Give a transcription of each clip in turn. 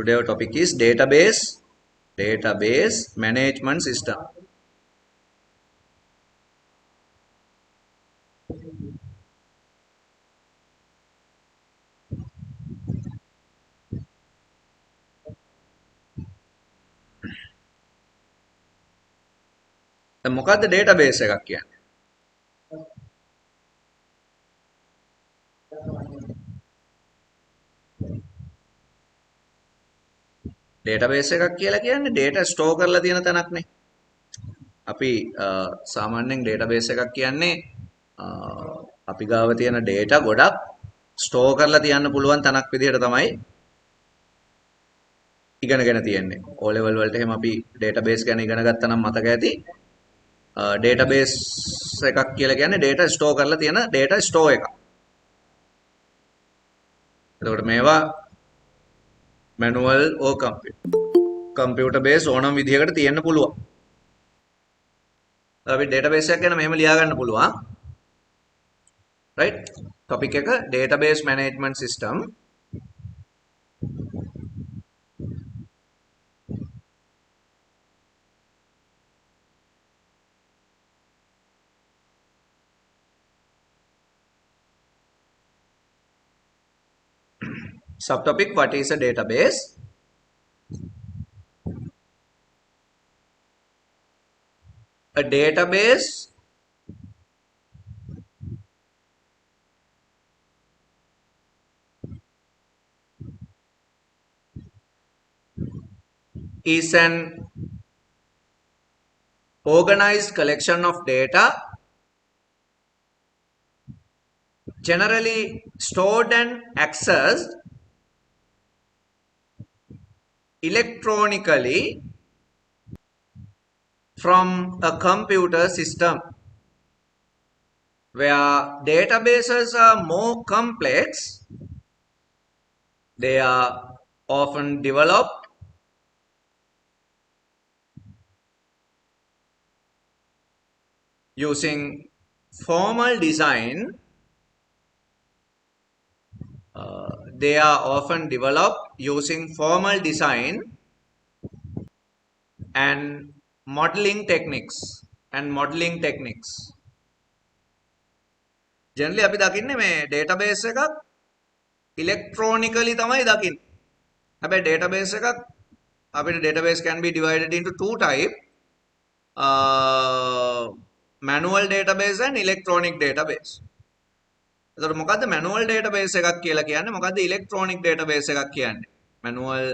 Today our topic is database management system. දැන් මොකද්ද database එකක් කියන්නේ? database එකක් කියලා කියන්නේ data store කරලා තියෙන තැනක්නේ. අපි සාමාන්‍යයෙන් database එකක් කියන්නේ අපි ගාව තියෙන data ගොඩක් store කරලා තියන්න පුළුවන් තැනක් විදිහට තමයි ඉගෙනගෙන තියෙන්නේ. O level වලට එහෙම අපි database ගැන ඉගෙන ගත්තා නම් මතක ඇති. database එකක් කියලා කියන්නේ data store කරලා තියෙන data store එකක්. එතකොට මේවා manual or computer base ඕනම විදිහකට තියෙන්න පුළුවන්. අපි database එකක් ගැන මෙහෙම ලියා ගන්න පුළුවන්. right? topic එක database management system. Subtopic: what is a database? A database is an organized collection of data generally stored and accessed electronically from a computer system. Where databases are more complex, they are often developed using formal design. They are often developed using formal design and modeling techniques. Generally අපි දකින්නේ මේ database එකක් electronically තමයි දකින්නේ. හැබැයි database එකක් අපිට database can be divided into two type, manual database and electronic database. එතකොට මොකද්ද manual database එකක් කියලා කියන්නේ? මොකද්ද electronic database එකක් කියන්නේ? manual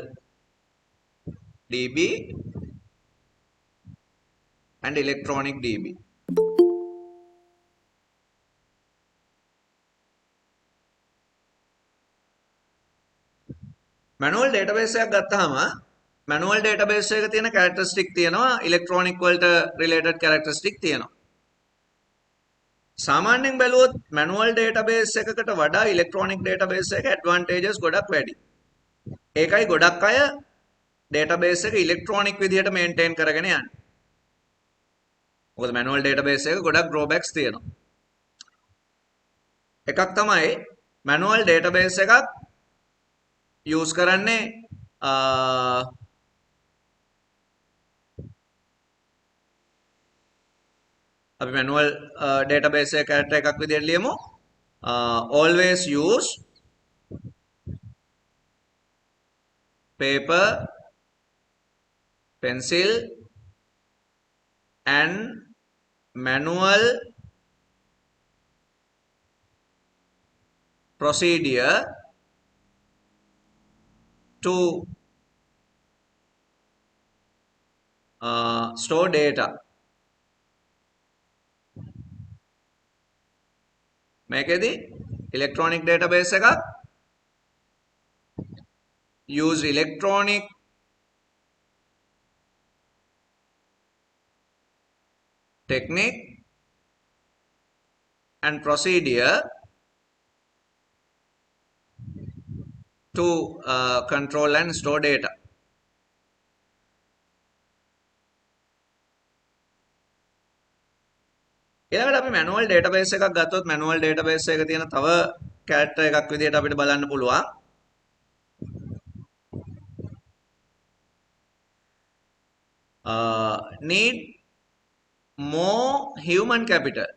DB and electronic DB. manual database එකක් ගත්තාම manual database එකක තියෙන characteristic තියෙනවා, electronic වලට related characteristic තියෙනවා. සාමාන්‍යයෙන් බැලුවොත් manual database එකකට වඩා electronic database එක advantages ගොඩක් වැඩි. ඒකයි ගොඩක් අය database එක electronic විදිහට maintain කරගෙන යන්නේ. මොකද manual database එක ගොඩක් drawbacks තියෙනවා. එකක් තමයි manual database එකක් use කරන්නේ අපි manual database එක character එකක් විදිහට ලියමු. always use paper, pencil and manual procedure to store data. මේකෙදි electronic database එකක් use electronic technique and procedure to control and store data. ඊළඟට අපි manual database එකක් ගත්තොත් manual database එකක තියෙන තව character එකක් විදිහට අපිට බලන්න පුළුවන්. need more human capital.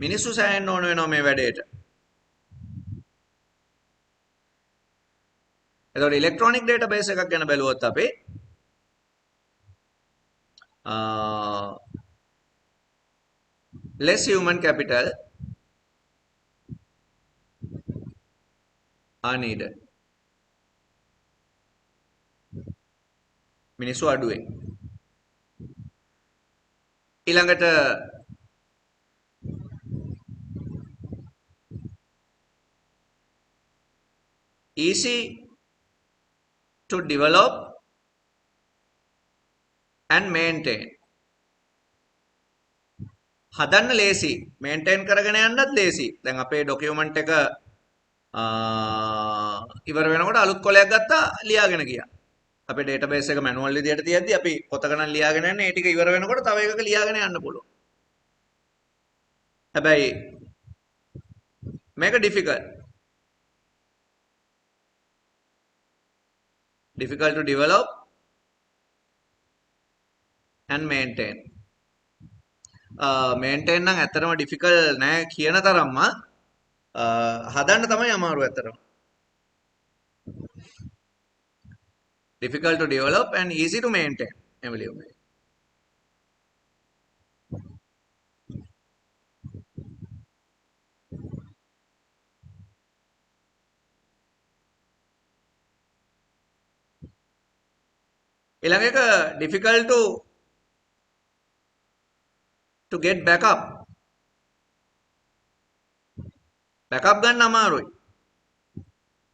මිනිස්සු සෑහෙන්න ඕන වෙනවා මේ වැඩේට. එතකොට ඉලෙක්ට්‍රොනික ඩේටාබේස් එකක් ගැන බැලුවොත් අපි less human capital are needed. මිනිස්සු අඩුවේ. ඊළඟට easy to develop and maintain. හදන්න ලේසි, මේන්ටේන් කරගෙන යන්නත් ලේසි. දැන් අපේ ડોකියුමන්ට් එක ඉවර වෙනකොට අලුත් කොලයක් ගත්තා ලියාගෙන ගියා. අපේ ඩේටාබේස් එක මැනුවල් විදියට තියද්දි අපි පොතක නම් ලියාගෙන යන්නේ ඒ ටික ඉවර වෙනකොට තව එකක ලියාගෙන යන්න පුළුවන්. හැබැයි මේක difficult to develop and maintain. Maintain නම් ඇත්තටම difficult නෑ කියන තරම්ම හදන්න තමයි අමාරු ඇත්තටම. Difficult to develop and easy to maintain. ඊළඟ එක difficult to get backup. backup ගන්න අමාරුයි.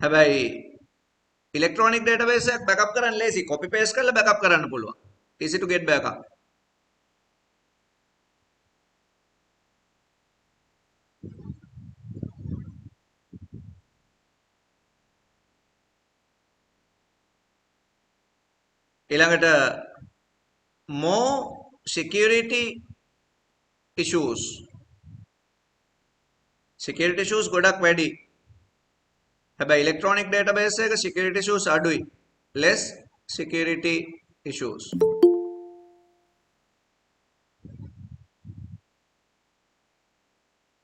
හැබැයි ඉලෙක්ට්‍රොනික ඩේටාබේස් එකක් backup කරන්න ලේසි. copy paste කරලා backup කරන්න පුළුවන්. easy to get backup. ඊළඟට more security issues. security issues ගොඩක් වැඩි. හැබැයි ඉලෙක්ට්‍රොනික ඩේටාබේස් එක security issues අඩුයි. less security issues.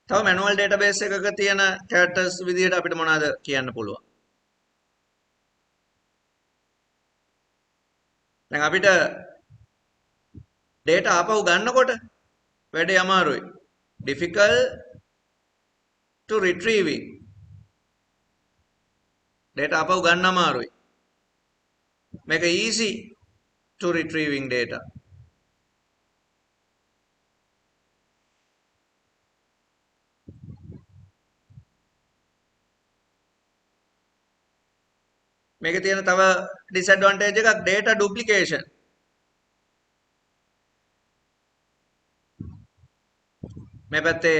තව manual database එකක තියෙන characters විදිහට අපිට මොනවද කියන්න පුළුවන්? දැන් අපිට data ආපහු ගන්නකොට වැඩේ අමාරුයි. difficult to retrieving. data ආපහු ගන්න අමාරුයි. මේක easy to retrieving data. මේකේ තියෙන තව disadvantage එකක් data duplication. මේ පැත්තේ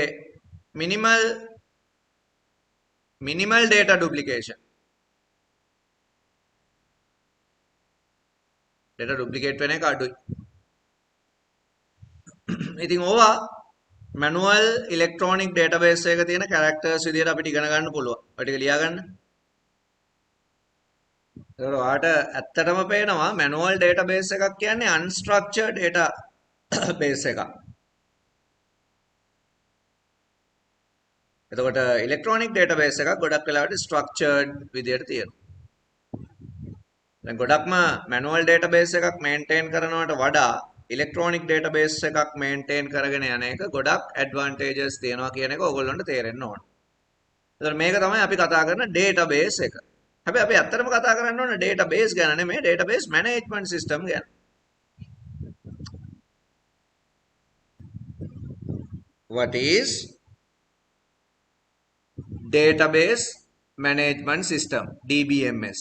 minimal data duplication. data duplicate වෙන එක අඩුයි. ඉතින් ඕවා manual electronic database එකක තියෙන characters විදිහට අපිට ඉගෙන ගන්න පුළුවන්. ඔය ටික ලියා ගන්න. ඒතකොට ඔයාට ඇත්තටම පේනවා manual database එකක් කියන්නේ unstructured database එකක්. එතකොට electronic database එකක් ගොඩක් වෙලාවට structured විදියට තියෙනවා. දැන් ගොඩක්ම manual database එකක් maintain කරනවට වඩා electronic database එකක් maintain කරගෙන යන එක ගොඩක් advantages තියෙනවා කියන එක ඕගොල්ලන්ට තේරෙන්න ඕන. එතකොට මේක තමයි අපි කතා කරන database එක. හැබැයි අපි ඇත්තටම කතා කරන්න ඕන database ගැන නෙමෙයි database management system ගැන. What is database management system? DBMS.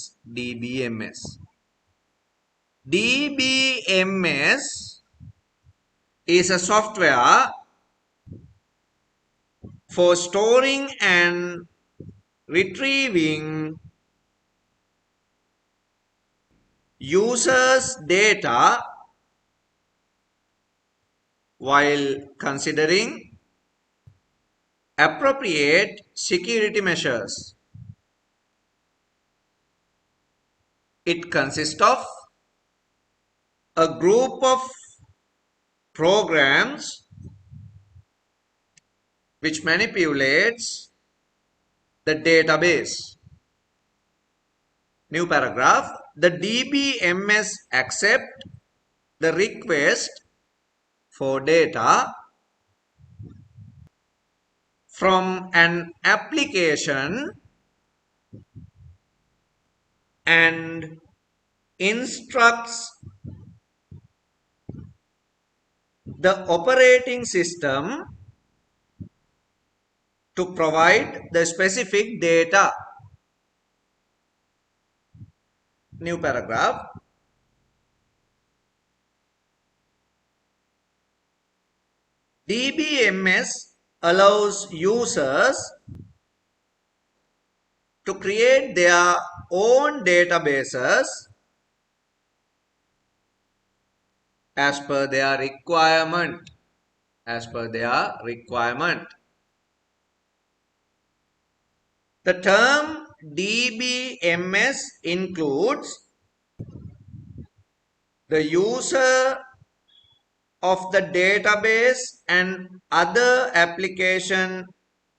DBMS is a software for storing and retrieving users' data while considering appropriate security measures. It consists of a group of programs which manipulates the database. New paragraph. The DBMS accept the request for data from an application and instructs the operating system to provide the specific data. New paragraph. DBMS allows users to create their own databases as per their requirement. As per their requirement. The term DBMS includes the user of the database and other application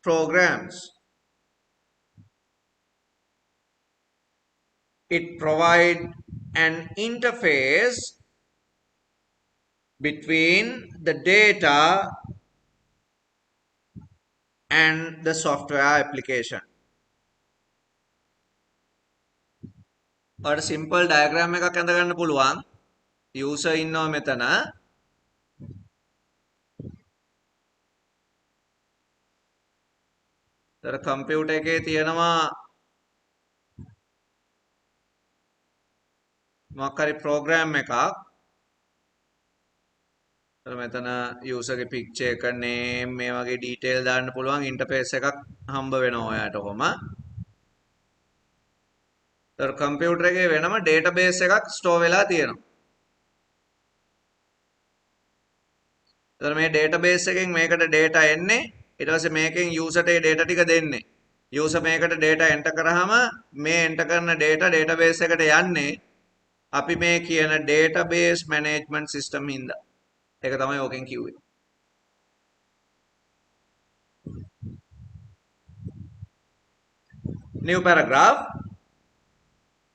programs. It provides an interface between the data and the software application. और simple diagram එකක් ඇඳ ගන්න පුළුවන්. User ඉන්නවා මෙතන. තර computer එකේ තියෙනවා මොකක් හරි program එකක්. තර මෙතන user ගේ picture එක name මේ වගේ detail දාන්න පුළුවන් interface එකක් හම්බ වෙනවා ඔයාට කොහොම. තර computer එකේ වෙනම database එකක් store වෙලා තියෙනවා. තර මේ database එකෙන් මේකට data එන්නේ ඊට පස්සේ මේකෙන් user ට ඒ data ටික දෙන්නේ. user මේකට data enter කරාම මේ enter කරන data database එකට යන්නේ අපි මේ කියන database management system හින්දා. ඒක තමයි ඕකෙන් කිව්වේ. New paragraph.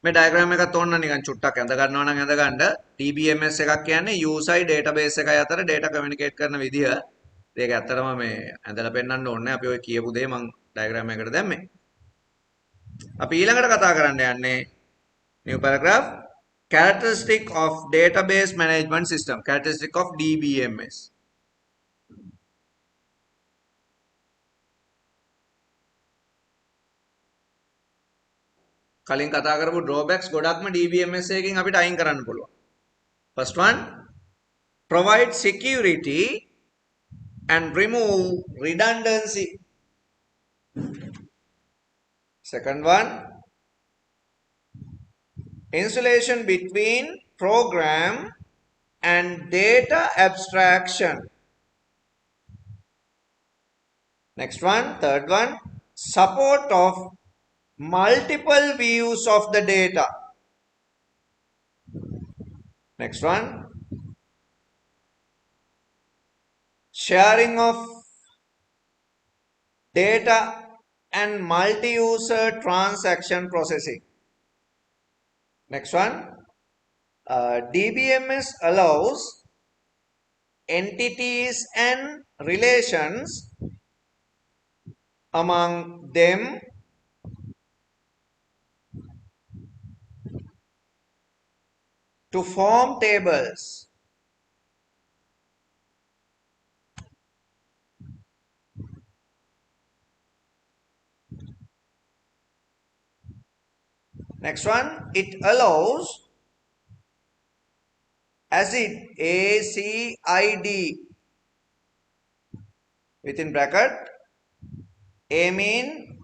මේ diagram එකත් ඕන්න නිකන් චුට්ටක් ඇඳ ගන්නවා නම් ඇඳ ගන්න. DBMS එකක් කියන්නේ user database එකයි අතර data communicate කරන විදිහ. ඒක ඇත්තටම මේ ඇඳලා පෙන්නන්න ඕනේ. අපි ඔය කියපු දේ මම diagram එකකට දැම්මේ. අපි ඊළඟට කතා කරන්න යන්නේ new paragraph. Characteristic of database management system. Characteristic of DBMS. කලින් කතා කරපු drawbacks ගොඩක්ම DBMS එකකින් අපිට අයින් කරන්න පුළුවන්. First one, provide security and remove redundancy. Second one, insulation between program and data abstraction. Next one, third one, support of multiple views of the data. Next one, sharing of data and multi-user transaction processing. Next one, DBMS allows entities and relations among them to form tables. Next one, it allows ACID within bracket A mean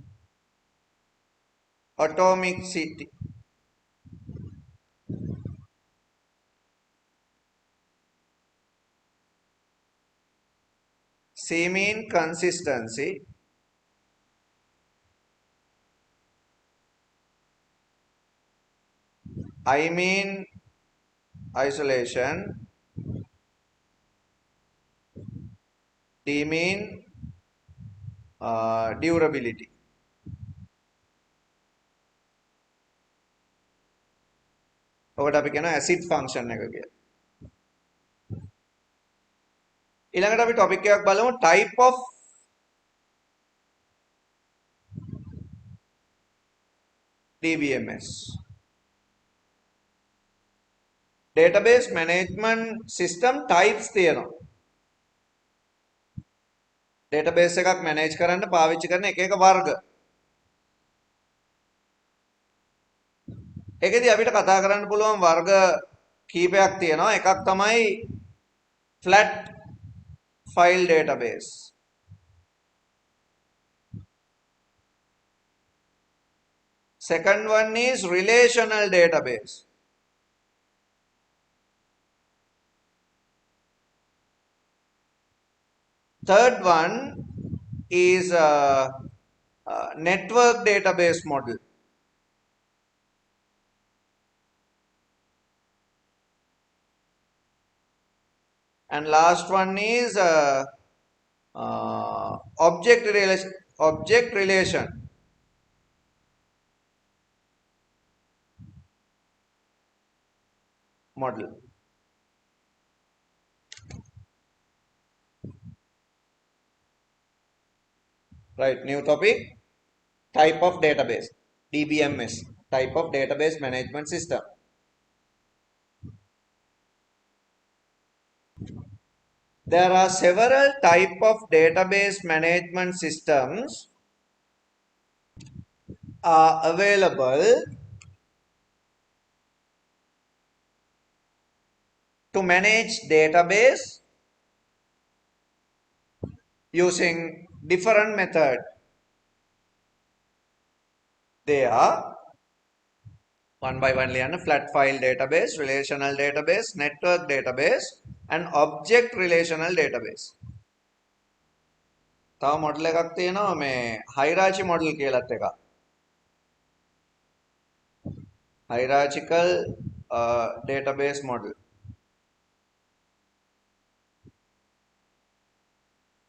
atomicity. C mean consistency. I mean isolation, D mean durability. ඔකට අපි කියනවා acid function එක කියලා. ඊළඟට අපි topic එකක් බලමු type of DBMS. Database management system types තියෙනවා. database එකක් manage කරන්න පාවිච්චි කරන එක එක වර්ග. ඒකෙදි අපිට කතා කරන්න පුළුවන් වර්ග කීපයක් තියෙනවා. එකක් තමයි flat file database. Second one is relational database. Third one is network database model. And last one is object relation model. Right, new topic, type of database, DBMS, type of database management system. There are several type of database management systems are available to manage database using different method. They are one by one ලියන්න flat file database, relational database, network database and object relational database. තව model එකක් තියෙනවා මේ hierarchy model කියලාත් එකක්. Hierarchical database model.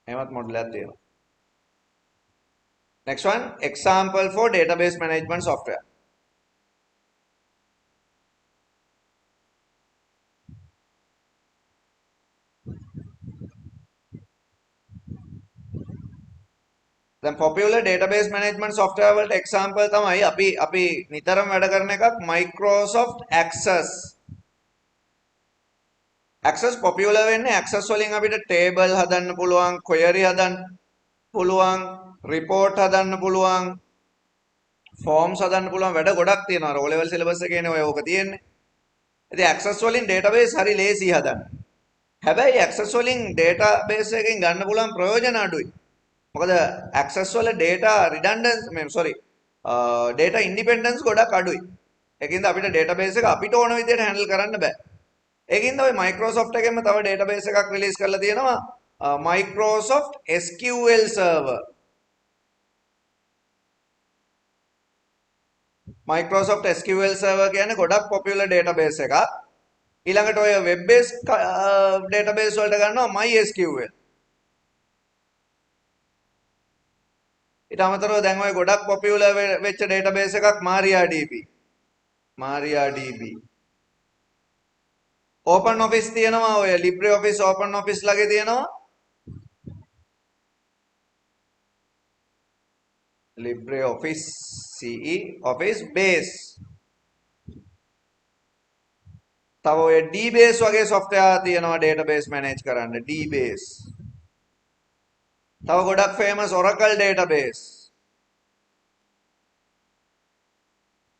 එහෙමත් model එකක් තියෙනවා. Next one, example for database management software. දැන් popular database management software වලට example තමයි අපි නිතරම වැඩ කරන එකක් Microsoft Access. Access popular වෙන්නේ Access වලින් අපිට table හදන්න පුළුවන්, query හදන්න පුළුවන්, report හදන්න පුළුවන්, forms හදන්න පුළුවන් වැඩ ගොඩක් තියෙනවා. O level syllabus එකේනේ ඔය ඕක තියෙන්නේ. ඉතින් Access වලින් database හරි ලේසි හදන්න. හැබැයි Access වලින් database එකකින් ගන්න පුළුවන් ප්‍රයෝජන අඩුයි. මොකද access වල data redundancy data independence ගොඩක් අඩුයි. ඒකින්ද අපිට database එක අපිට ඕන විදිහට handle කරන්න බෑ. ඒකින්ද ඔය Microsoft එකෙන්ම තව database එකක් release කරලා තියෙනවා Microsoft SQL Server. Microsoft SQL Server කියන්නේ ගොඩක් popular database එකක්. ඊළඟට ඔය web based database වලට ගන්නවා MySQL. ඊට අමතරව දැන් ඔය ගොඩක් popular වෙච්ච database එකක් MariaDB. MariaDB. OpenOffice තියෙනවා ඔය LibreOffice OpenOffice ළගේ තියෙනවා. LibreOffice CE Office Base. තව ඔය DBase වගේ software තියෙනවා database manage කරන්න DBase. තව ගොඩක් famous Oracle database.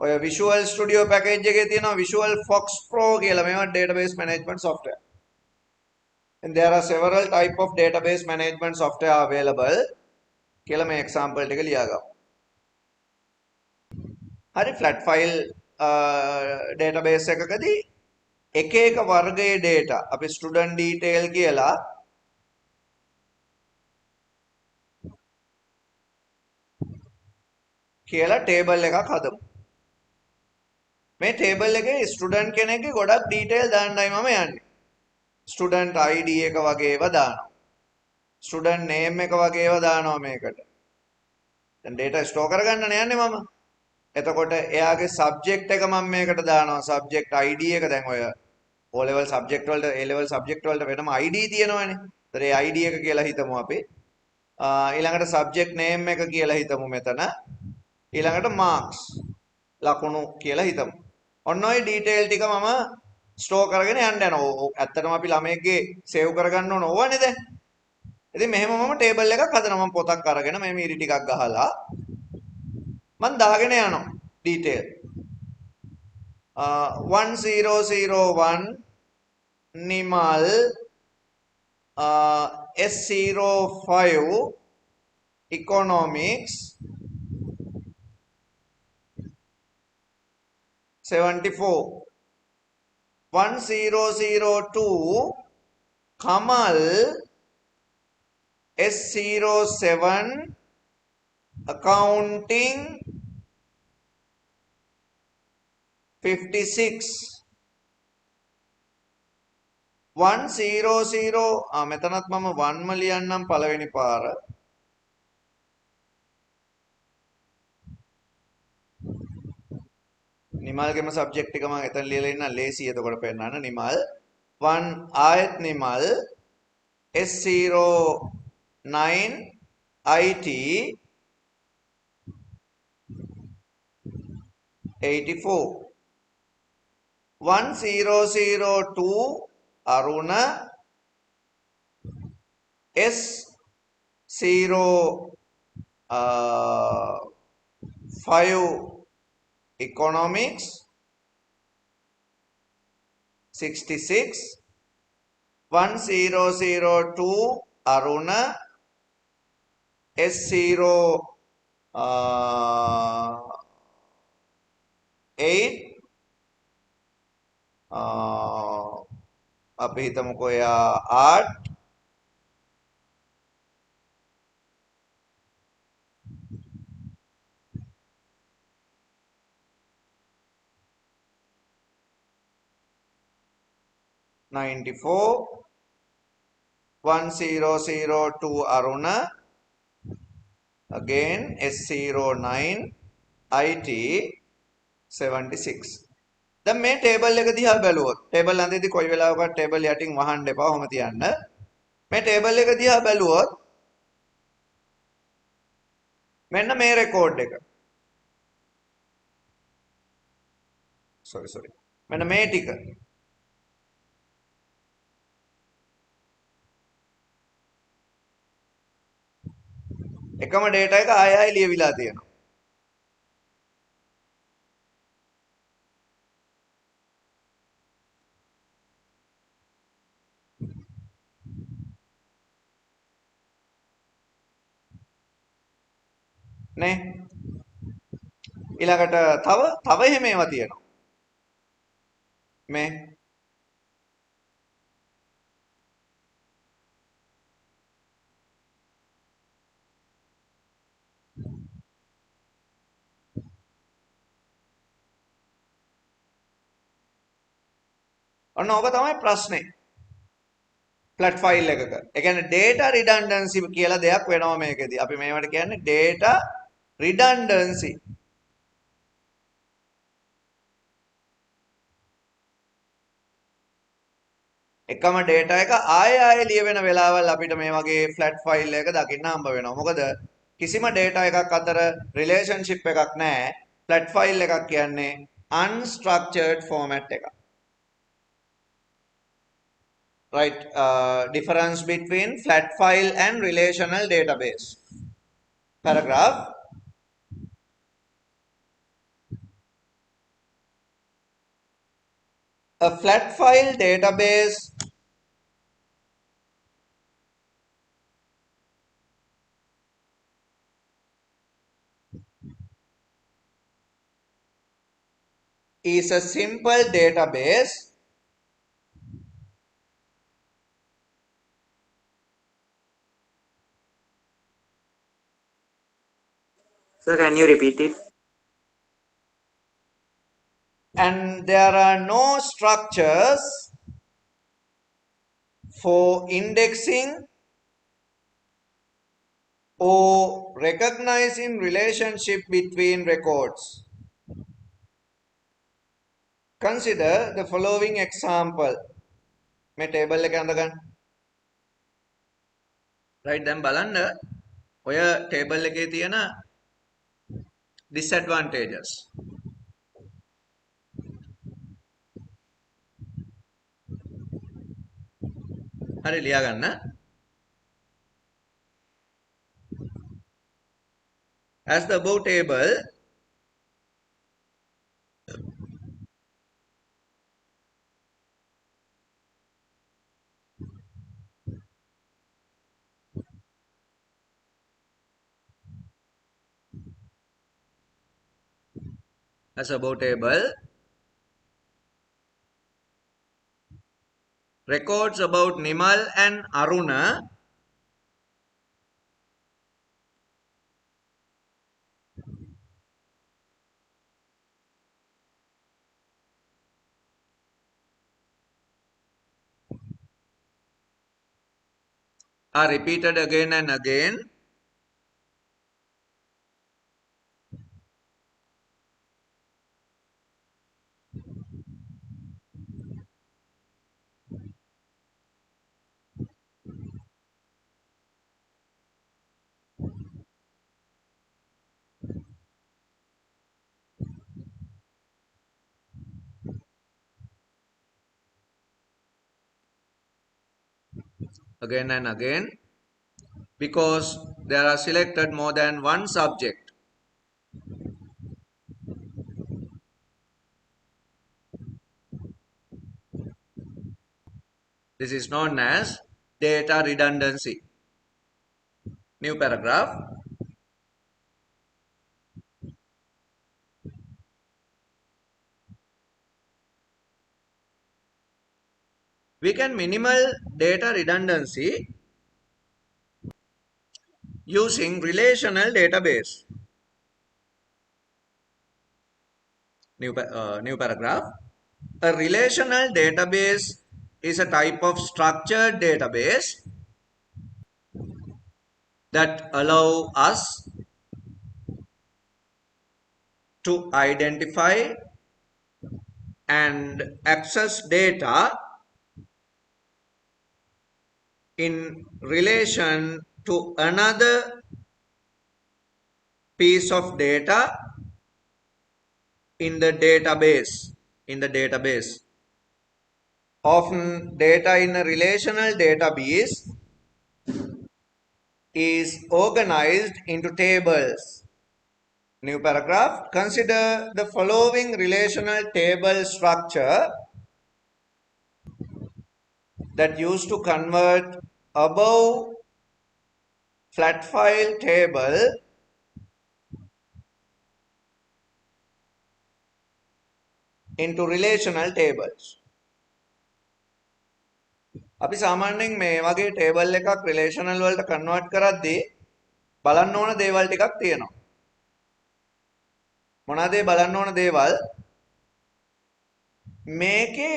ඔය Visual Studio package එකේ තියෙනවා Visual Fox Pro කියලා මේවා database management software. And there are several type of database management software available කියලා මේ example ටික ලියාගමු. හරි flat file database එකකදී එක එක වර්ගයේ data අපි student detail කියලා table එකක් හදමු. මේ ටේබල් එකේ ස්ටුඩන්ට් කෙනෙක්ගේ ගොඩක් ඩීටේල් දාන්නයි මම යන්නේ. ස්ටුඩන්ට් ID එක වගේ ඒවා දානවා. ස්ටුඩන්ට් නේම් එක වගේ ඒවා දානවා මේකට. දැන් data store කරගන්නනේ යන්නේ මම. එතකොට එයාගේ subject එක මම මේකට දානවා. subject ID එක දැන් ඔය O level subject වලට A level subject වලට වෙනම ID තියෙනවනේ. ඒතර ඒ ID එක කියලා හිතමු අපි. ඊළඟට subject name එක කියලා හිතමු මෙතන. ඊළඟට marks ලකුණු කියලා හිතමු. ඔන්න ඔය ඩීටේල් ටික මම ස්ටෝර් කරගෙන යන්න යනවා. ඇත්තටම අපි ළමයෙක්ගේ සේව් කරගන්න ඕන ඕවනේ දැන්. ඉතින් මෙහෙම මම ටේබල් එකක් හදනවා. මම පොතක් අරගෙන මේ මිරි ටිකක් ගහලා මම දාගෙන යනවා detail. 1001 Nimal S05 economics 74 1002 Kamal S07 accounting 56 100 මෙතනත් මම 1ම ලියන්නම් පළවෙනි පාර නිමල්ගේම සබ්ජෙක්ට් එක මම එතන ලියලා ඉන්න ලේසි එතකොට පෙන්නන්න නිමල් 1 ආයත් Nimal S09 IT 84 1002 Aruna S05 economics 66 1002 Aruna S08 අපි හිතමුකෝ එයා art 94 1002 Aruna again S09 IT 76 දැන් මේ ටේබල් එක දිහා බැලුවොත් ටේබල් අන්තිමේදී කොයි වෙලාවකවත් ටේබල් යටින් වහන්න එපා ඔහම තියන්න මේ ටේබල් එක දිහා බැලුවොත් මෙන්න මේ රෙකෝඩ් එක sorry මෙන්න මේ ටික එකම data එක ආයෙ ආයෙ ලියවිලා තියෙනවා නේ ඊළඟට තව එහෙම ඒවා තියෙනවා මේ ඔන්න ඕක තමයි ප්‍රශ්නේ ෆ්ලැට් ෆයිල් එකක. ඒ කියන්නේ data redundancy කියලා දෙයක් වෙනවා මේකෙදි. අපි මේවට කියන්නේ data redundancy. එකම data එක ආයෙ ආයෙ ලියවෙන වෙලාවල් අපිට මේ වගේ ෆ්ලැට් ෆයිල් එකක දකින්න හම්බ වෙනවා. මොකද කිසිම data එකක් අතර relationship එකක් නැහැ. ෆ්ලැට් ෆයිල් එකක් කියන්නේ unstructured format එකක්. Right, difference between flat file and relational database. Paragraph. A flat file database is a simple database Sir, can you repeat it? and there are no structures for indexing or recognizing relationship between records. Consider the following example. මේ table එක අඳ ගන්න. right දැන් බලන්න ඔය table එකේ තියෙන disadvantages. හරි ලියා ගන්න. As the above table records about Nimal and Aruna are repeated again and again and again because there are selected more than one subject. This is known as data redundancy. New paragraph. We can minimal data redundancy using relational database. New paragraph. A relational database is a type of structured database that allow us to identify and access data in relation to another piece of data in the database. Often data in a relational database is organized into tables. New paragraph. Consider the following relational table structure that used to convert above flat file table into relational tables. අපි සාමාන්‍යයෙන් මේ වගේ table එකක් relational වලට convert කරද්දී බලන්න ඕන දේවල් ටිකක් තියෙනවා. මොනවාද ඒ බලන්න ඕන දේවල්? මේකේ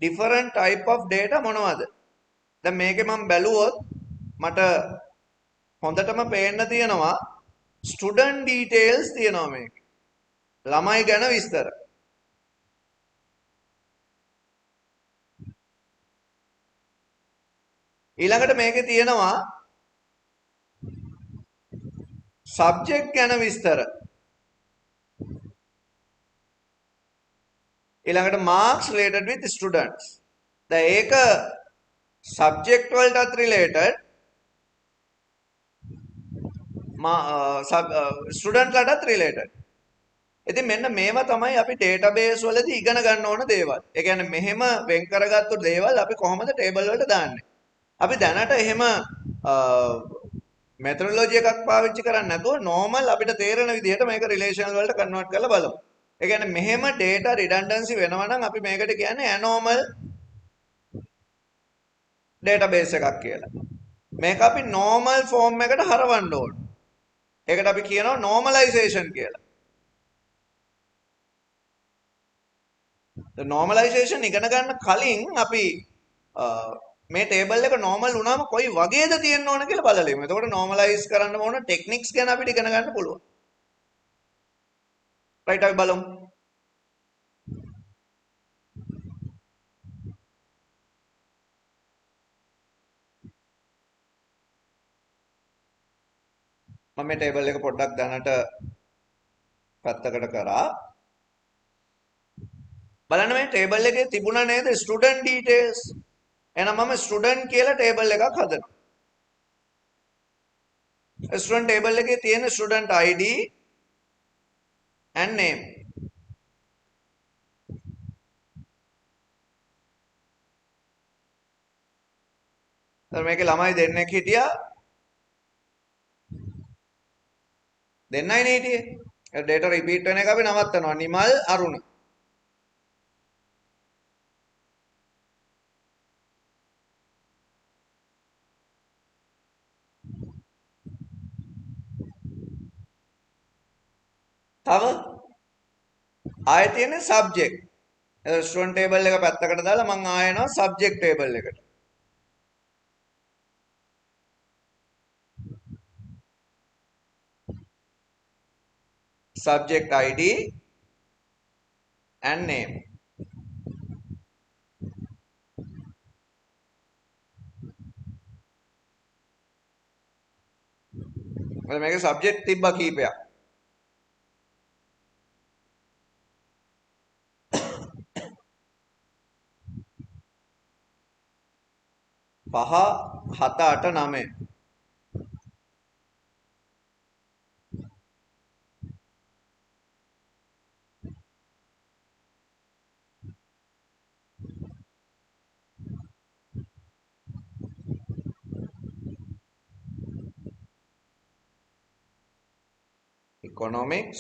different type of data මොනවද? දැන් මේකේ මම බැලුවොත් මට හොඳටම පේන්න තියෙනවා student details තියෙනවා මේකේ. ළමයි ගැන විස්තර. ඊළඟට මේකේ තියෙනවා subject ගැන විස්තර. ඊළඟට marks related with students. දැන් ඒක subject වලටත් related student ලටත් related. ඉතින් මෙන්න මේවා තමයි අපි database වලදී ඉගෙන ගන්න ඕන දේවල්. ඒ කියන්නේ මෙහෙම වෙන් කරගත්තු දේවල් අපි කොහොමද table වලට දාන්නේ? අපි දැනට එහෙම methodology එකක් පාවිච්චි කරන්නේ නැතුව normal අපිට තේරෙන විදිහට මේක relational වලට convert කරලා බලමු. ඒ කියන්නේ මෙහෙම data redundancy වෙනවා නම් අපි මේකට කියන්නේ anormal database එකක් කියලා. මේක අපි normal form එකට හරවන්න ඕන. ඒකට අපි කියනවා normalization කියලා. normalization ඉගෙන ගන්න කලින් අපි මේ ටේබල් එක normal වුණාම කොයි වගේද තියෙන්න ඕන කියලා බලලෙමු. එතකොට normalize කරන්න ඕන techniques ගැන අපිට ඉගෙන ගන්න පුළුවන්. right අපි බලමු. මම මේ ටේබල් එක පොඩ්ඩක් දැනට පැත්තකට කරා. බලන්න මේ ටේබල් එකේ තිබුණා නේද student details. එහෙනම් මම student කියලා ටේබල් එකක් හදනවා. student table එකේ තියෙන student ID and name. දැන් මේකේ ළමයි දෙන්නෙක් හිටියා. දෙන්නයි නේ හිටියේ. ඒ data repeat වෙන එක අපි නවත්තනවා. නිමල් අරුණ. තව ආයෙ තියෙන subject. student table එක පැත්තකට දාලා මම ආයෙ යනවා subject table එකට. subject ID and name. මේකේ subject තිබ්බා කීපයක්. පහ 7 8 9. Economics,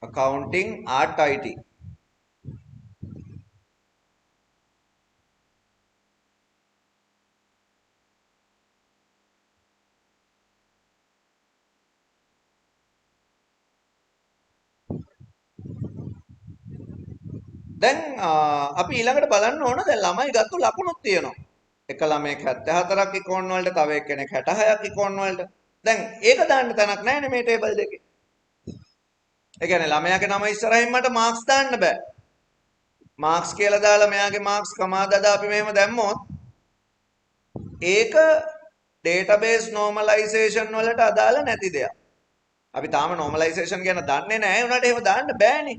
accounting, art, IT. දැන් අපි ඊළඟට බලන්න ඕන දැන් ළමයි ගත්ත ලකුණුත් තියෙනවා. එක ළමයෙක් 74ක් ඉකෝන් වලට, තව එක්කෙනෙක් 66ක් ඉකෝන් වලට. දැන් ඒක දාන්න තැනක් නැහැ නේ මේ ටේබල් දෙකේ. ඒ කියන්නේ ළමයාගේ නම ඉස්සරහින් මට මාක්ස් දාන්න බෑ. මාක්ස් කියලා දාලා මෙයාගේ මාක්ස් කමා දදා අපි මෙහෙම දැම්මොත් ඒක database normalization වලට අදාළ නැති දෙයක්. අපි තාම normalization ගැන දන්නේ නැහැ. උනාට එහෙම දාන්න බෑනේ.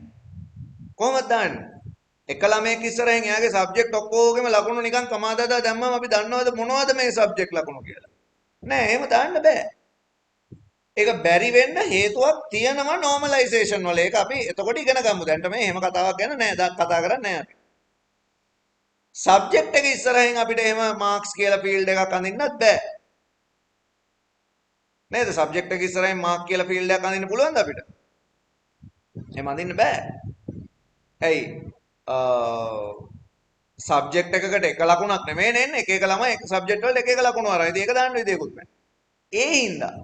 කොහොමද දාන්නේ? එක ළමයෙක් ඉස්සරහින් එයාගේ සබ්ජෙක්ට් ඔක්කොගෙම ලකුණු නිකන් කමා දදා දැම්මම අපි දන්නවද මොනවද මේ සබ්ජෙක්ට් ලකුණු කියලා? නෑ එහෙම දාන්න බෑ. ඒක බැරි වෙන්න හේතුවක් තියෙනවා normalization වල. ඒක අපි එතකොට ඉගෙන ගමු. දැන්ට මේ එහෙම කතාවක් ගැන නෑ කතා කරන්නේ නෑ අපි. සබ්ජෙක්ට් එක ඉස්සරහින් අපිට එහෙම මාක්ස් කියලා ෆීල්ඩ් එකක් අඳින්නත් බෑ. නේද? සබ්ජෙක්ට් එක ඉස්සරහින් මාක් කියලා ෆීල්ඩ් එකක් අඳින්න පුළුවන්ද අපිට? එහෙම අඳින්න බෑ. ඇයි? සබ්ජෙක්ට් එකකට එක ලකුණක් නෙමෙයි නෙන්නේ. එක එක ළමයි එක සබ්ජෙක්ට් වලට එක එක ලකුණු අරන්. ඉතින් ඒක දාන්න විදියකුත් නැහැ. ඒ හින්දා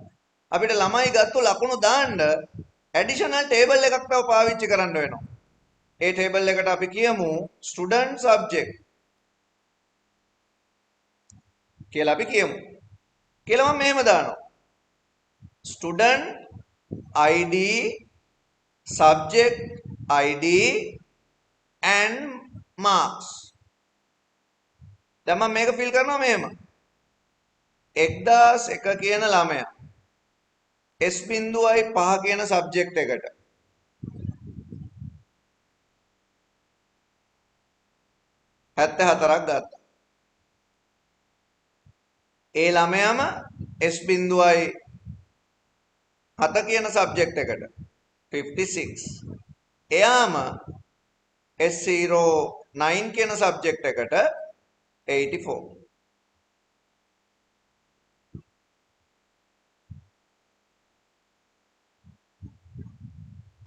අපිට ළමයි ගත්තු ලකුණු දාන්න ඇඩිෂනල් ටේබල් එකක් තව පාවිච්චි කරන්න වෙනවා. ඒ ටේබල් එකට අපි කියමු student subject කියලා අපි කියමු. කියලා මම මෙහෙම දානවා. student ID subject ID and marks. දැන් මම මේක ෆිල් කරනවා මෙහෙම. 1001 කියන ළමයා S.5 කියන සබ්ජෙක්ට් එකට 74ක් ගත්තා. ඒ ළමයාම S.7 කියන සබ්ජෙක්ට් එකට 56. එයාම S09 කියන සබ්ජෙක්ට් එකට 84.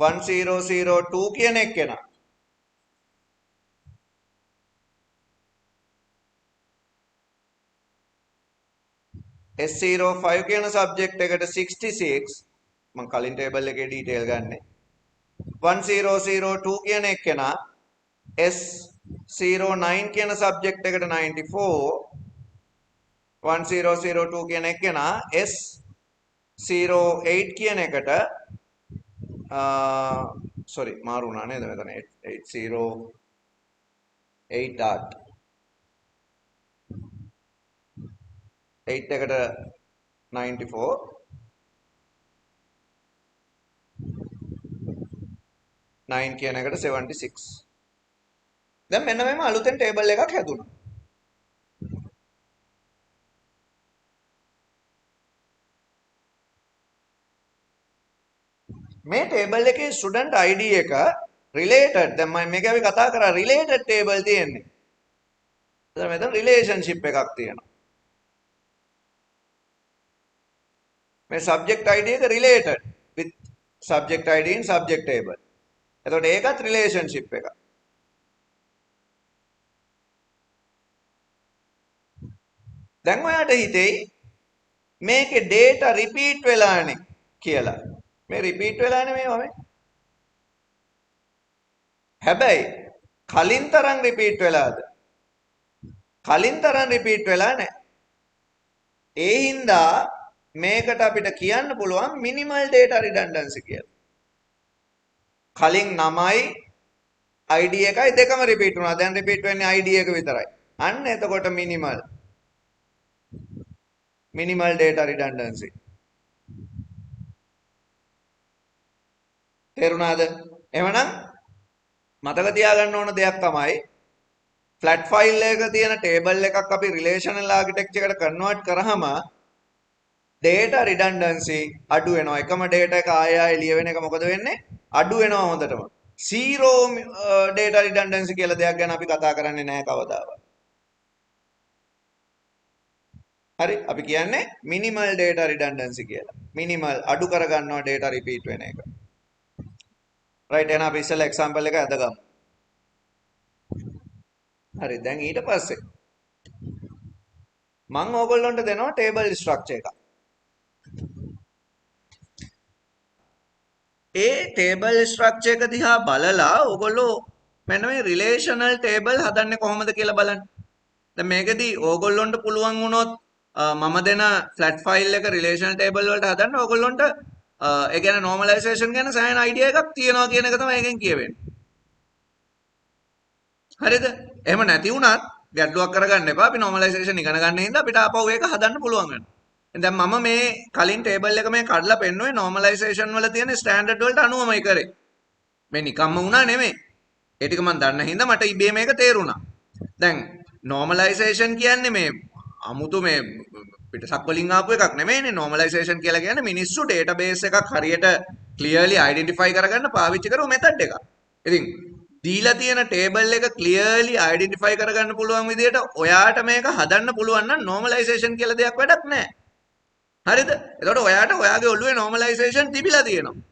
වන් 002 කියන එක්කෙනා S05 කියන සබ්ජෙක්ට් එකට 66 මම කලින් ටේබල් එකේ ඩීටේල් ගන්නෙ 1002 කියන එක්කෙනා S09 කියන සබ්ජෙක්ට් එකට 94 1002 කියන එක්කෙනා S08 කියන එකට sorry මාරු වුණා නේද මෙතන 808 art 8 එකට 94 9 කියන එකට 76 දැන් මෙන්න මෙහෙම අලුතෙන් ටේබල් එකක් හැදුණා මේ ටේබල් එකේ ස්ටුඩන්ට් ID එක රිලේටඩ් දැන් මම මේක අපි කතා කරා රිලේටඩ් ටේබල් තියෙන්නේ. එතන මෙතන රිලේෂන්ෂිප් එකක් තියෙනවා. මේ subject ID එක related with subject ID in subject table. එතකොට ඒකත් relationship එකක්. දැන් ඔයාට හිතෙයි මේකේ data repeat වෙලානේ කියලා. මේ repeat වෙලානේ මේවා මේ. හැබැයි කලින් තරම් repeat වෙලාද? කලින් තරම් repeat වෙලා නැහැ. ඒ හින්දා මේකට අපිට කියන්න පුළුවන් minimal data redundancy කියලා. කලින් 9යි ID එකයි දෙකම repeat වුණා. දැන් repeat වෙන්නේ ID එක විතරයි. අන්න එතකොට minimal data redundancy. තේරුණාද? එහෙනම් මතක තියාගන්න ඕන දෙයක් තමයි flat file එකක තියෙන table එකක් අපි relational architecture එකට convert කරාම data redundancy අඩු වෙනවා. එකම data එක ආයෙ ආයෙ ලියවෙන එක මොකද වෙන්නේ? අඩු වෙනවා හොඳටම. zero data redundancy කියලා දෙයක් ගැන අපි කතා කරන්නේ නැහැ කවදාවත්. හරි අපි කියන්නේ minimal data redundancy කියලා. minimal අඩු කරගන්නවා data repeat වෙන එක. right එහෙනම් අපි ඉස්සෙල්ලා example එක අදගමු. හරි දැන් ඊට පස්සේ මම ඕගොල්ලන්ට දෙනවා table structure එකක්. ඒ table structure එක දිහා බලලා ඕගොල්ලෝ මෙන්න මේ relational table හදන්නේ කොහොමද කියලා බලන්න. දැන් මේකෙදී ඕගොල්ලොන්ට පුළුවන් වුණොත් මම දෙන flat file එක relational table වලට හදන්න ඕගොල්ලොන්ට ඒ කියන්නේ normalization ගැන සෑහෙන idea එකක් තියෙනවා කියන එක තමයි එකෙන් කියවෙන්නේ. හරිද? එහෙම නැති වුණත් ගැටලුවක් කරගන්න එපා. අපි normalization ඉගෙන ගන්න හින්දා අපිට ආපහු ඒක හදන්න පුළුවන් වෙනවා. දැන් මම මේ කලින් table එක මේ කඩලා පෙන්නුවේ normalization වල තියෙන standard වලට අනුවමයි කරේ. මේ නිකම්ම වුණා නෙමෙයි. ඒ ටික මම දන්න හින්දා මට ඉබේ මේක තේරුණා. දැන් normalization කියන්නේ මේ අමුතු මේ පිටසක් වලින් ආපු එකක් නෙමෙයිනේ. normalization කියලා කියන්නේ මිනිස්සු database එකක් හරියට clearly identify කරගන්න පාවිච්චි කරපු method එකක්. ඉතින් දීලා තියෙන table එක clearly identify කරගන්න පුළුවන් විදිහට ඔයාට මේක හදන්න පුළුවන් නම් normalization කියලා දෙයක් වැඩක් නැහැ. හරිද? එතකොට ඔයාට ඔයාගේ ඔළුවේ normalization තිබිලා තියෙනවා.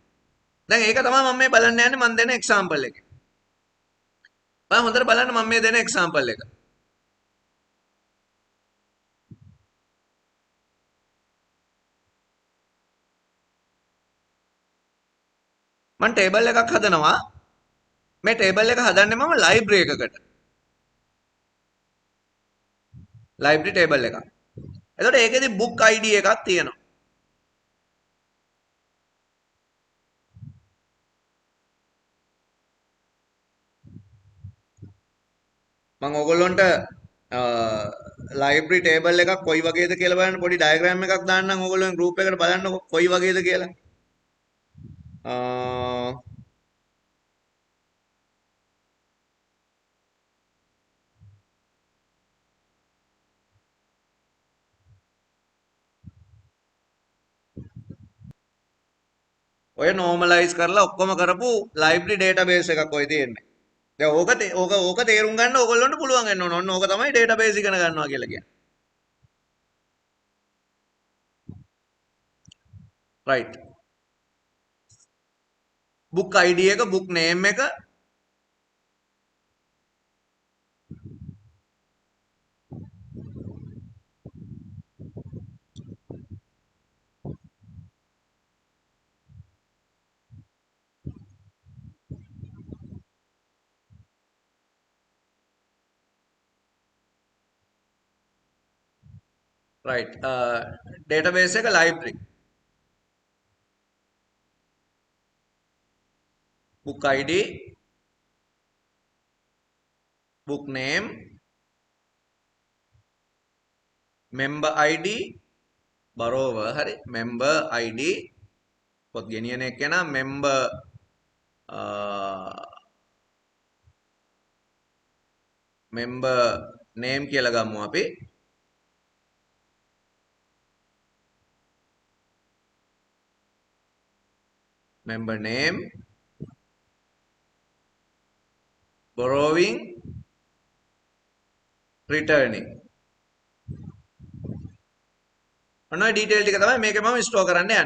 දැන් ඒක තමයි මම මේ බලන්න යන්නේ මම දෙන example එකේ. ඔයා හොඳට බලන්න මම මේ දෙන example එක. මම table එකක් හදනවා. මේ table එක හදන්නේ මම library එකකට. library table එකක්. එතකොට ඒකෙදි book ID එකක් තියෙනවා. මම ඕගොල්ලන්ට library table එකක් කොයි වගේද කියලා බලන්න පොඩි diagram එකක් දාන්නම් ඕගොල්ලෝ group එකට බලන්න කොයි වගේද කියලා. ඔය normalize කරලා ඔක්කොම කරපු library database එකක් ඔය තියෙන්නේ. දැන් ඕක තේරුම් ගන්න ඕගොල්ලන්ට පුළුවන් වෙන්න ඕන. ඔන්න ඕක තමයි database ඉගෙන ගන්නවා කියලා කියන්නේ. right. book ID එක book name එක right database එක library book id book name member id borrower hari member id පොත් ගෙනියන එක්කෙනා member member name කියලා ගමු අපි member name borrowing returning ඔන්න ඩීටේල් ටික තමයි මේකේ මම ස්ටෝර් කරන්න යන්නේ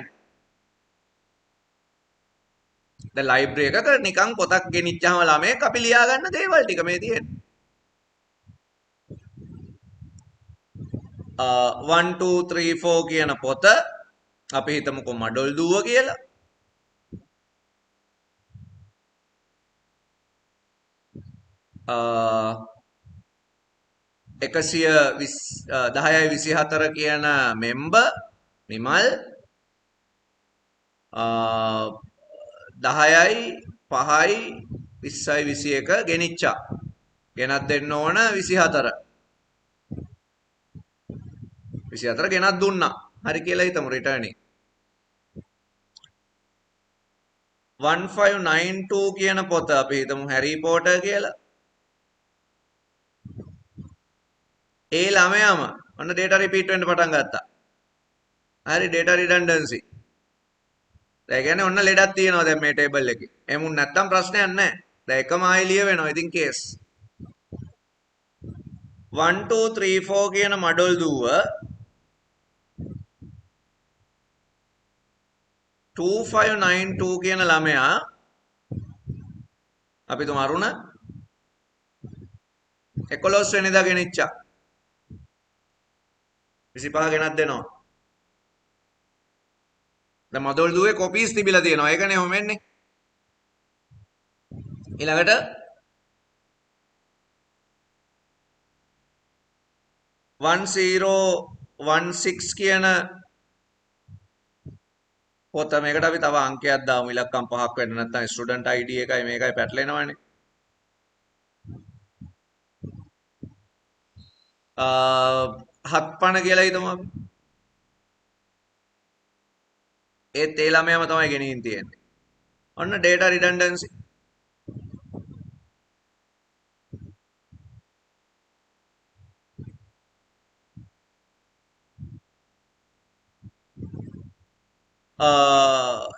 දැන් ලයිබ්‍රරි එකක නිකන් පොතක් ගෙනිච්චාම ළමයෙක් අපි ලියා ගන්න දේවල් ටික මේ තියෙන්නේ 1 2 3 4 කියන පොත අපි හිතමුකෝ මඩොල් දුව කියලා එකසිය 1024 කියන මෙම්බර් නිමල් 10යි 5යි 20යි 21 ගෙනිච්චා ගෙනත් දෙන්න ඕන 24 24 ගෙනත් දුන්නා හරි කියලා හිතමු රිටර්නින් 1592 කියන පොත අපි හිතමු හැරි පොටර් කියලා ඒ ළමයාම ඔන්න data repeat වෙන්න පටන් ගත්තා. හරි data redundancy. ඒ කියන්නේ ඔන්න ලෙඩක් තියෙනවා දැන් මේ table එකේ. එමුන් නැත්තම් ප්‍රශ්නයක් නැහැ. දැන් එකම ආයෙ ලිය වෙනවා. ඉතින් case 1 2 3 4 කියන මඩොල් දුව 2592 කියන ළමයා අපි තුමු අරුණ 11 වෙනිදා ගෙනිච්චා 25 ගෙනත් දෙනවා. දැන් මඩොල් දුවේ කොපීස් තිබිලා තියෙනවා. ඒකනේ ඔහොම වෙන්නේ. ඊළඟට 1016 කියන පොත මේකට අපි තව අංකයක් දාමු ඉලක්කම් 5ක් වෙන්න නැත්නම් ස්ටුඩන්ට් ID එකයි මේකයි පැටලෙනවනේ. 70 කියලා හිතමු අපි. ඒත් ඒ ළමයාම තමයි ගෙනින් තියෙන්නේ. ඔන්න data redundancy.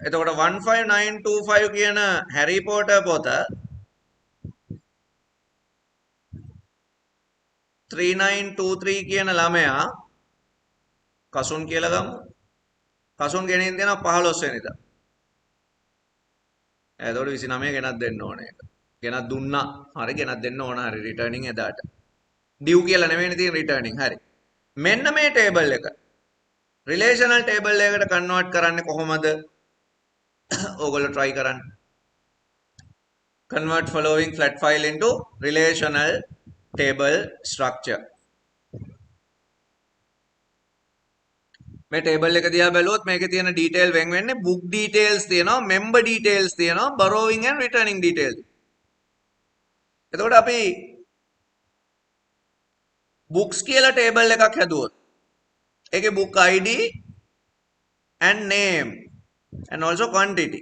එතකොට 15925 කියන හැරි පොටර් පොත 3923 කියන ළමයා කසුන් කියලා ගමු. කසුන් ගෙනින් දෙනවා 15 වෙනිදා. එතකොට 29 ගෙනත් දෙන්න ඕනේ ඒක. ගෙනත් දුන්නා. හරි ගෙනත් දෙන්න ඕන හරි රිටර්නින් එදාට. ඩිව් කියලා නෙමෙයිනේ තියෙන රිටර්නින්. හරි. මෙන්න මේ ටේබල් එක. රිලේෂනල් ටේබල් එකකට කන්වර්ට් කරන්නේ කොහොමද? ඕගොල්ලෝ try කරන්න. Convert following flat file into relational table structure. මේ ටේබල් එක දිහා බැලුවොත් මේකේ තියෙන ඩීටේල් වෙන් වෙන්නේ book details තියෙනවා, member details තියෙනවා, borrowing and returning details. එතකොට අපි books කියලා ටේබල් එකක් හැදුවොත් ඒකේ book ID and name and also quantity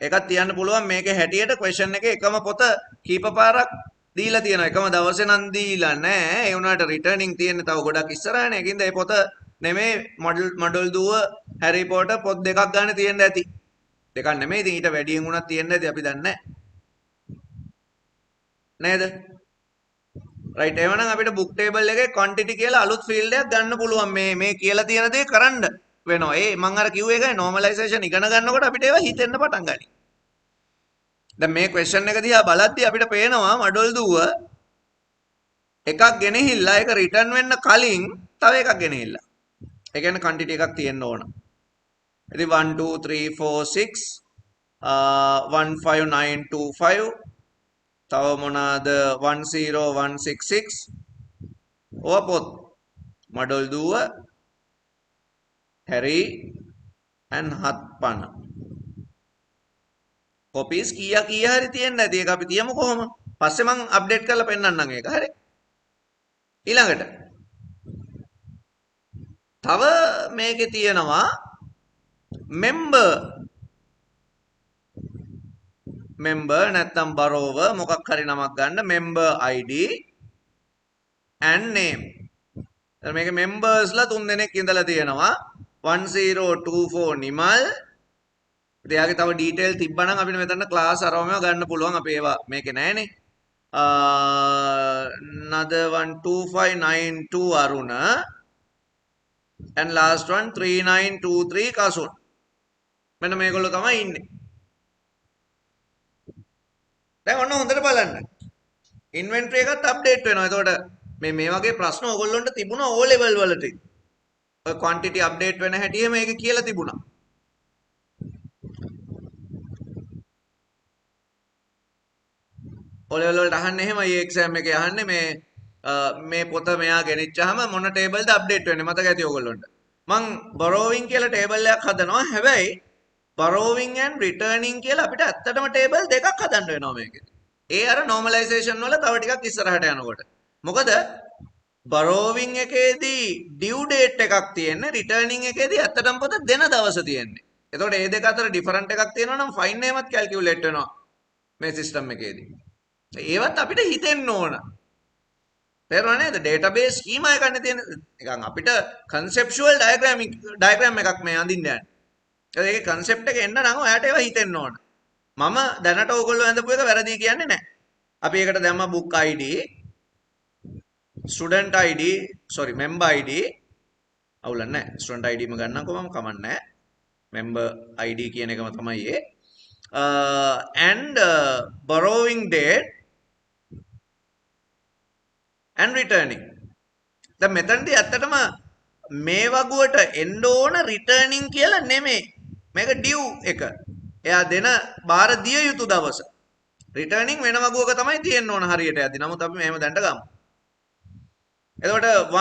එකක් තියන්න පුළුවන් මේකේ හැටියට question එකේ එකම පොත කීප පාරක් දීලා තියෙනවා එකම දවසේ නම් දීලා නැහැ ඒ වුණාට රිටර්නින් තියෙන්නේ තව ගොඩක් ඉස්සරහනේ ඒකින්ද මේ පොත නෙමෙයි මඩල් දුව හැරි පොටර් පොත් දෙකක් ගන්න තියෙන්න ඇති දෙකක් නෙමෙයි ඉතින් ඊට වැඩියෙන් උනත් තියෙන්න ඇති අපි දන්නේ නේද right එවනම් අපිට book table එකේ quantity කියලා අලුත් field එකක් ගන්න පුළුවන් මේ කියලා තියෙන දේ කරන්න වෙනවා. ඒ මම අර කිව්ව එකයි normalization ඉගෙන ගන්නකොට අපිට ඒවා හිතෙන්න පටන් ගනී. දැන් මේ question එක දිහා බලද්දී අපිට පේනවා මඩොල් දුව එකක් ගෙනහිල්ලා ඒක return වෙන්න කලින් තව එකක් ගෙනහිල්ලා. ඒ කියන්නේ quantity එකක් තියෙන්න ඕන. ඉතින් 1 2 3 4 6 15925 තව මොනවාද 10166 ඕවා පොත් මඩොල් දුව Harry and Hatpana. කොපීස් කීයක් හරි තියෙන්නේ නැති ඒක අපි තියමු කොහොම. පස්සේ මම අප්ඩේට් කරලා පෙන්නන්නම් ඒක. හරි. ඊළඟට තව මේකේ තියෙනවා member නැත්තම් borrower මොකක් හරි නමක් ගන්න member ID and name. එතන මේකේ membersලා 3 දෙනෙක් ඉඳලා තියෙනවා 1024 නිමල්. ඉතින් එයාගේ තව ඩීටේල් තිබ්බනම් අපිට මෙතන ක්ලාස් අරවම ගන්න පුළුවන්. අපි ඒවා මේකේ නැහනේ. Another one 2592 Aruna and last one 3923 Kasun. මෙන්න මේගොල්ලෝ තමයි ඉන්නේ. දැන් ඔන්න හොඳට බලන්න. ඉන්වෙන්ටරි එකත් අප්ඩේට් වෙනවා. එතකොට මේ වගේ ප්‍රශ්න ඕගොල්ලන්ට තිබුණා O level වලට. ඔය quantity අප්ඩේට් වෙන හැටි මේක කියලා තිබුණා. O level වලට අහන්නේ එහෙමයි මේ එක්සෑම් එකේ අහන්නේ මේ පොත මෙයා ගෙනිච්චාම මොන ටේබල්ද අප්ඩේට් වෙන්නේ මතක ඇති ඕගොල්ලන්ට. මං borrowing කියලා ටේබල් එකක් හදනවා. හැබැයි borrowing and returning කියලා අපිට ඇත්තටම ටේබල් දෙකක් හදන්න වෙනවා මේකේ. ඒ අර normalization වල තව ටිකක් ඉස්සරහට යනකොට. මොකද borrowing එකේදී due date එකක් තියෙන්නේ, returning එකේදී ඇත්තටම පොත දෙන දවස තියෙන්නේ. එතකොට මේ දෙක අතර different එකක් තියෙනවා නම් fine name එකත් calculate වෙනවා මේ system එකේදී. ඒවත් අපිට හිතෙන්න ඕන. තේරුණා නේද? database schema එකක් නේ තියෙන. නිකන් අපිට conceptual diagram එකක් මේ අඳින්න යන්නේ. ඒකේ concept එක එන්න නම් ඔයාට ඒවා හිතෙන්න ඕන. මම දැනට ඕගොල්ලෝ ඇඳපු එක වැරදි කියන්නේ නැහැ. අපි ඒකට දැම්ම book ID, student ID, sorry member ID. අවුලක් නැහැ. student ID ම ගන්නකො මම කමන්නේ නැහැ. member ID කියන එකම තමයි ඒ. And borrowing date and returning. දැන් මෙතනදී ඇත්තටම මේ වගුවට එන්න ඕන returning කියලා නෙමෙයි. මේක due එක. එයා දෙන බාර දිය යුතු දවස. returning වෙන වගුවක තමයි තියෙන්න ඕන හරියට යද්දි. නමුත් අපි මෙහෙම දැන්ට ගමු. එතකොට 1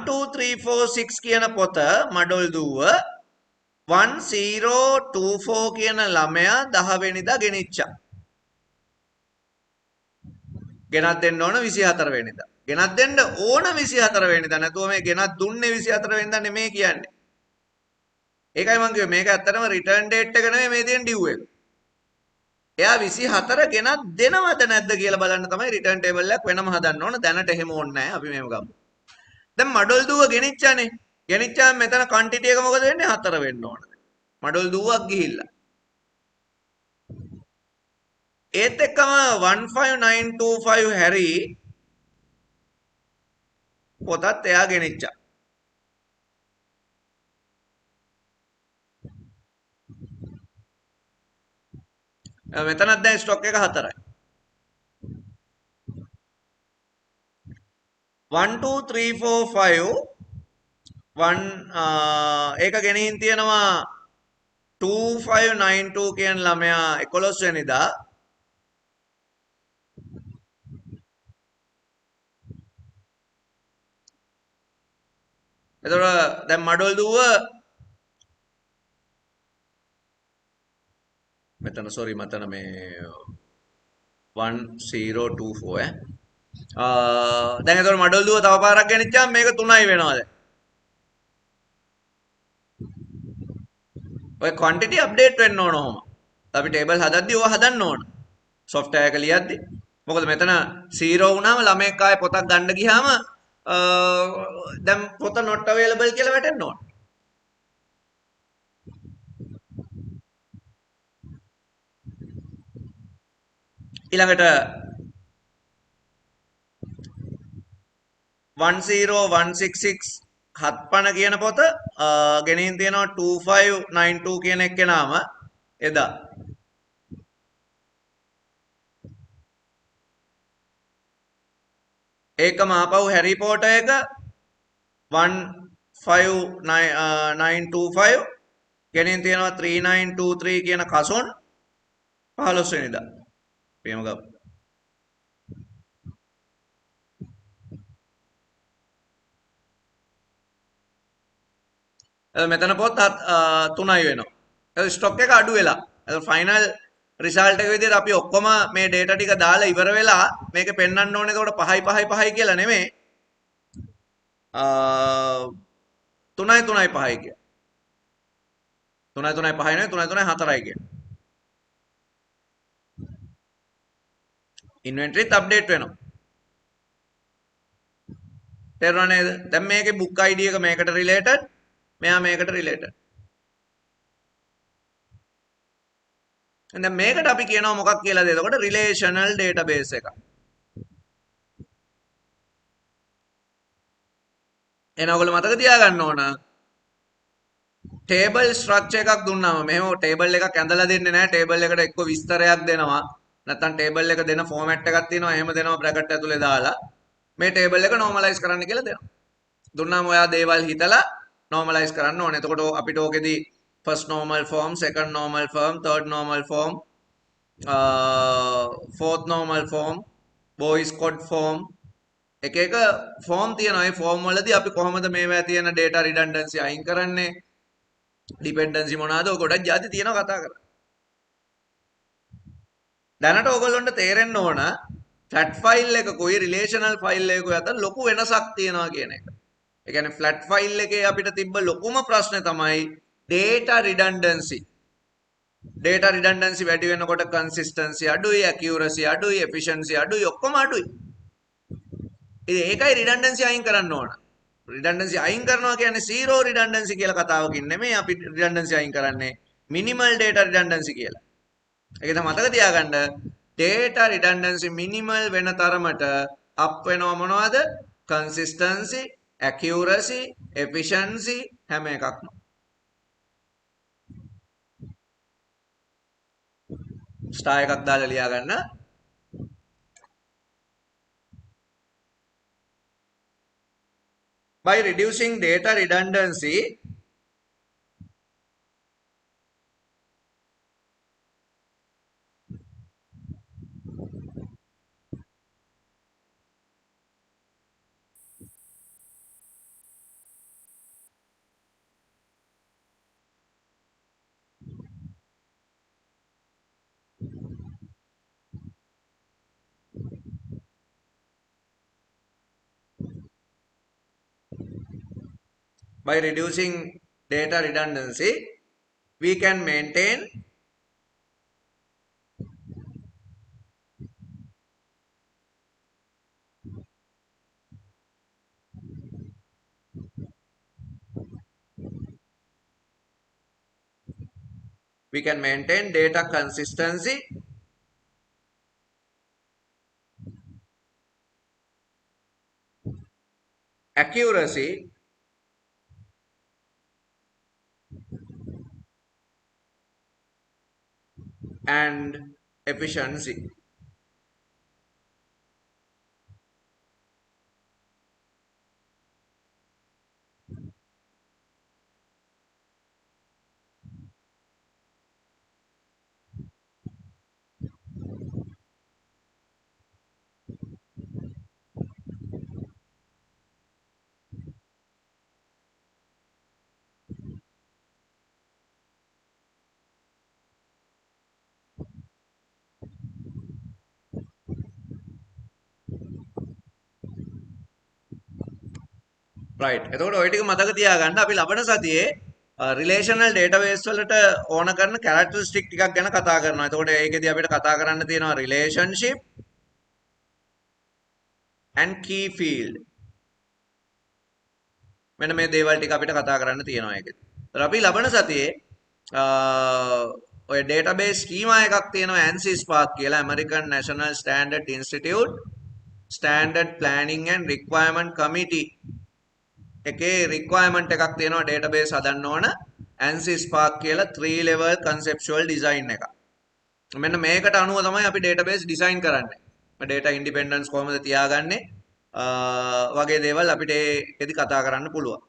2 3 4 6 කියන පොත මඩොල් දුව 1024 කියන ළමයා 10 වෙනිදා ගෙනිච්චා. ගෙනත් දෙන්න ඕන 24 වෙනිදා. ගෙනත් දෙන්න ඕන 24 වෙනිදා. නැතුව මේ ගෙනත් දුන්නේ 24 වෙනිදා නෙමෙයි කියන්නේ. ඒකයි මම කිව්වේ මේක ඇත්තටම රිටර්න් ඩේට් එක නෙමෙයි මේ තියෙන ඩිව් එක. එයා 24 ගෙනත් දෙනවද නැද්ද කියලා බලන්න තමයි රිටර්න් ටේබල් එකක් වෙනම හදන්න ඕන. දැනට එහෙම ඕනේ නැහැ. අපි මෙහෙම ගමු. දැන් මඩොල් දුව ගෙනිච්චානේ. ගෙනිච්චාම මෙතන ක්වන්ටිටි එක මොකද වෙන්නේ? 4 වෙන්න ඕන. මඩොල් දුවක් ගිහිල්ලා. ඒත් එක්කම 15925 හැරි පොතත් එයා ගෙනිච්චා. මෙතනත් දැන් ස්ටොක් එක 4යි. 1 2 3 4 5 ඒක ගෙනින් තියෙනවා 2592 කියන ළමයා 11 වෙනිදා. එතකොට දැන් මඩොල් දුව මෙතන සෝරි මතන මේ 1024 දැන් එතකොට මඩොල් දුව තව පාරක් ගෙනිච්චාම මේක 3යි වෙනවා දැන්. ඔය quantity update වෙන්න ඕන ඔහොම. අපි table හදද්දි ඕවා හදන්න ඕන. software එක ලියද්දි. මොකද මෙතන 0 වුණාම ළමෙක් ආයේ පොතක් ගන්න ගියාම දැන් පොත not available කියලා වැටෙන්න ඕන. ඊළඟට 10166 750 කියන පොත ගෙනින් තියෙනවා 2592 කියන එක්කෙනාම එදා. ඒකම ආපහු හැරි පොටර් එක 15925 ගෙනින් තියෙනවා 3923 කියන කසොන් 15 වෙනිදා. ප්‍රේම ගම් මෙතන පොත් 3යි වෙනවා. එතකොට ස්ටොක් එක අඩු වෙලා. එතකොට ෆයිනල් රිසල්ට් එක විදිහට අපි ඔක්කොම මේ data ටික දාලා ඉවර වෙලා මේක පෙන්වන්න ඕනේ. එතකොට 5යි කියලා නෙමෙයි. 3යි 5යි කිය. 3යි 5යි නෙවෙයි 3යි 4යි කිය. ඉන්වෙන්ටරිත් අප්ඩේට් වෙනවා. තේරුණා නේද? දැන් මේකේ book ID එක මේකට related, මෙයා මේකට related. දැන් මේකට අපි කියනවා මොකක් කියලාද? එතකොට relational database එකක්. එහෙනම් ඔයගොල්ලෝ මතක තියාගන්න ඕන table structure එකක් දුන්නාම මෙහෙම table එකක් ඇඳලා දෙන්නේ නැහැ. table එකට එක්ක විස්තරයක් දෙනවා. නැත්නම් table එක දෙන format එකක් තියෙනවා. එහෙම දෙනවා bracket ඇතුලේ දාලා මේ table එක normalize කරන්න කියලා දෙනවා. දුන්නාම ඔයා දේවල් හිතලා normalize කරන්න ඕනේ. එතකොට අපිට ඕකෙදි first normal form, second normal form, third normal form, fourth normal form, boys code form එක එක form තියෙනවා. ඒ form වලදී අපි කොහොමද මේවා තියෙන data redundancy අයින් කරන්නේ? dependency මොනවාද? ඔය ගොඩක් ಜಾති තියෙනවා කතා කරලා. දැනට ඔයගොල්ලන්ට තේරෙන්න ඕන flat file එකකුයි relational file එකකුයි අතර ලොකු වෙනසක් තියෙනවා කියන එක. ඒ කියන්නේ flat file එකේ අපිට තිබ්බ ලොකුම ප්‍රශ්නේ තමයි data redundancy. data redundancy වැඩි වෙනකොට consistency අඩුයි, accuracy අඩුයි, efficiency අඩුයි, ඔක්කොම අඩුයි. ඉතින් ඒකයි redundancy අයින් කරන්න ඕන. redundancy අයින් කරනවා කියන්නේ zero redundancy කියලා කතාවකින් නෙමෙයි අපි redundancy අයින් කරන්නේ minimal data redundancy කියලා. ඒක තමයි මතක තියාගන්න data redundancy minimal වෙන තරමට up වෙනව මොනවද? consistency, accuracy, efficiency හැම එකක්ම. ස්ටාර් එකක් දාලා ලියා ගන්න. By reducing data redundancy, we can maintain data consistency, accuracy, and efficiency. right. එතකොට ඔය ටික මතක තියාගන්න අපි ලබන සතියේ relational database වලට ඕන කරන characteristic ටිකක් ගැන කතා කරනවා. එතකොට ඒකෙදී අපිට කතා කරන්න තියෙනවා relationship and key field. මෙන්න මේ දේවල් ටික අපිට කතා කරන්න තියෙනවා ඒකෙදී. ඒතර අපි ලබන සතියේ ඔය database schema එකක් තියෙනවා ANSI Spark කියලා American National Standard Institute Standard Planning and Requirement Committee එකේ requirement එකක් තියෙනවා database හදන්න ඕන ANSI Spark කියලා 3 level conceptual design එක. මෙන්න මේකට අනුව තමයි අපි database design කරන්නේ. data independence කොහොමද තියාගන්නේ වගේ දේවල් අපිට ඒකෙදි කතා කරන්න පුළුවන්.